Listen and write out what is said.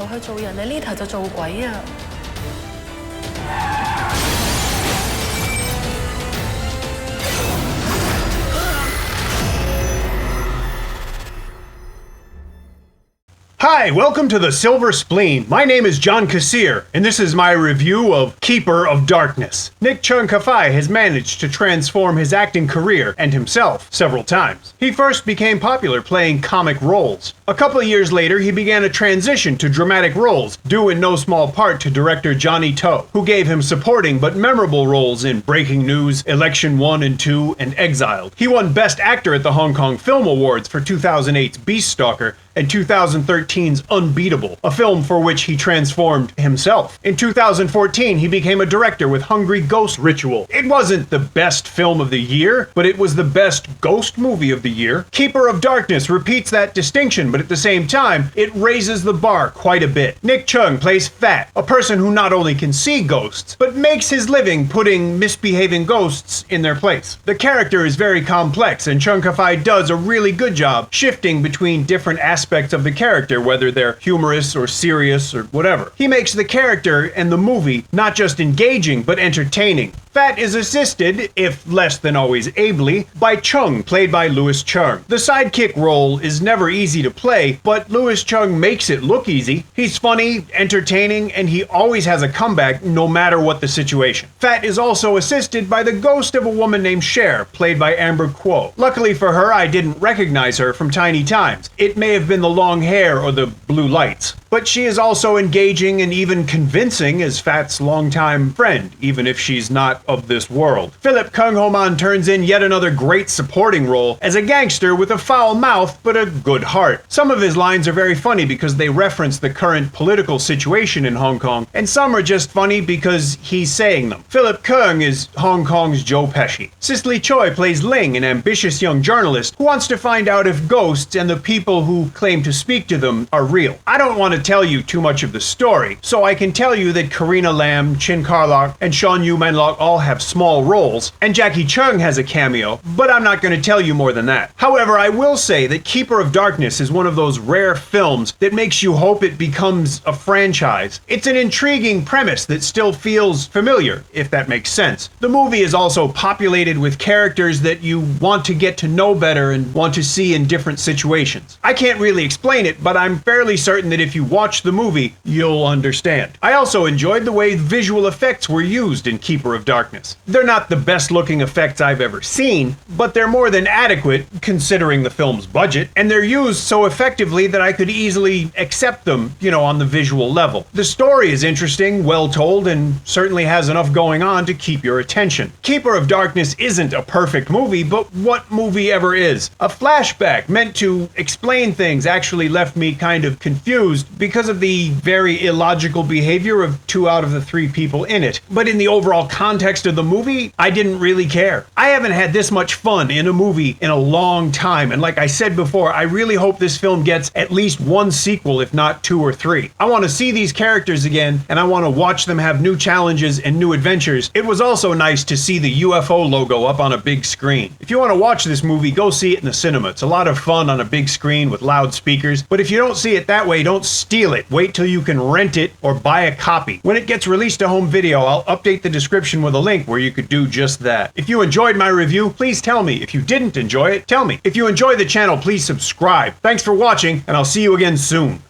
頭去做人，你呢頭就做鬼啊！ Hi, welcome to the Silver Spleen. My name is John Kassir, and this is my review of Keeper of Darkness. Nick Cheung has managed to transform his acting career and himself several times. He first became popular playing comic roles. A couple of years later, he began a transition to dramatic roles, due in no small part to director Johnny To, who gave him supporting but memorable roles in Breaking News, Election 1 and 2, and Exiled. He won Best Actor at the Hong Kong Film Awards for 2008's Beast Stalker and 2013's Unbeatable, a film for which he transformed himself. In 2014, he became a director with Hungry Ghost Ritual. It wasn't the best film of the year, but it was the best ghost movie of the year. Keeper of Darkness repeats that distinction, but at the same time, it raises the bar quite a bit. Nick Cheung plays Fat, a person who not only can see ghosts, but makes his living putting misbehaving ghosts in their place. The character is very complex, and Cheung does a really good job shifting between different aspects of the character, whether they're humorous or serious or whatever. He makes the character and the movie not just engaging, but entertaining. Fat is assisted, if less than always ably, by Cheung, played by Louis Cheung. The sidekick role is never easy to play, but Louis Cheung makes it look easy. He's funny, entertaining, and he always has a comeback no matter what the situation. Fat is also assisted by the ghost of a woman named Cher, played by Amber Kuo. Luckily for her, I didn't recognize her from Tiny Times. It may have been the long hair or the blue lights. But she is also engaging and even convincing as Fat's longtime friend, even if she's not of this world. Philip Kung Ho Man turns in yet another great supporting role as a gangster with a foul mouth but a good heart. Some of his lines are very funny because they reference the current political situation in Hong Kong, and some are just funny because he's saying them. Philip Kung is Hong Kong's Joe Pesci. Cicely Choi plays Ling, an ambitious young journalist who wants to find out if ghosts and the people who claim to speak to them are real. I don't want to tell you too much of the story, so I can tell you that Karina Lam, Chin Carlock, and Sean Yu Menlock all have small roles, and Jackie Cheung has a cameo, but I'm not going to tell you more than that. However, I will say that Keeper of Darkness is one of those rare films that makes you hope it becomes a franchise. It's an intriguing premise that still feels familiar, if that makes sense. The movie is also populated with characters that you want to get to know better and want to see in different situations. I can't really explain it, but I'm fairly certain that if you watch the movie, you'll understand. I also enjoyed the way visual effects were used in Keeper of Darkness. They're not the best looking effects I've ever seen, but they're more than adequate considering the film's budget, and they're used so effectively that I could easily accept them, on the visual level. The story is interesting, well told, and certainly has enough going on to keep your attention. Keeper of Darkness isn't a perfect movie, but what movie ever is? A flashback meant to explain things actually left me kind of confused because of the very illogical behavior of 2 out of the 3 people in it. But in the overall context of the movie, I didn't really care. I haven't had this much fun in a movie in a long time, and like I said before, I really hope this film gets at least 1 sequel, if not 2 or 3. I want to see these characters again, and I want to watch them have new challenges and new adventures. It was also nice to see the UFO logo up on a big screen. If you want to watch this movie, go see it in the cinema. It's a lot of fun on a big screen with loud speakers, but if you don't see it that way, don't steal it. Wait till you can rent it or buy a copy. When it gets released to home video, I'll update the description with a link where you could do just that. If you enjoyed my review, please tell me. If you didn't enjoy it, tell me. If you enjoy the channel, please subscribe. Thanks for watching, and I'll see you again soon.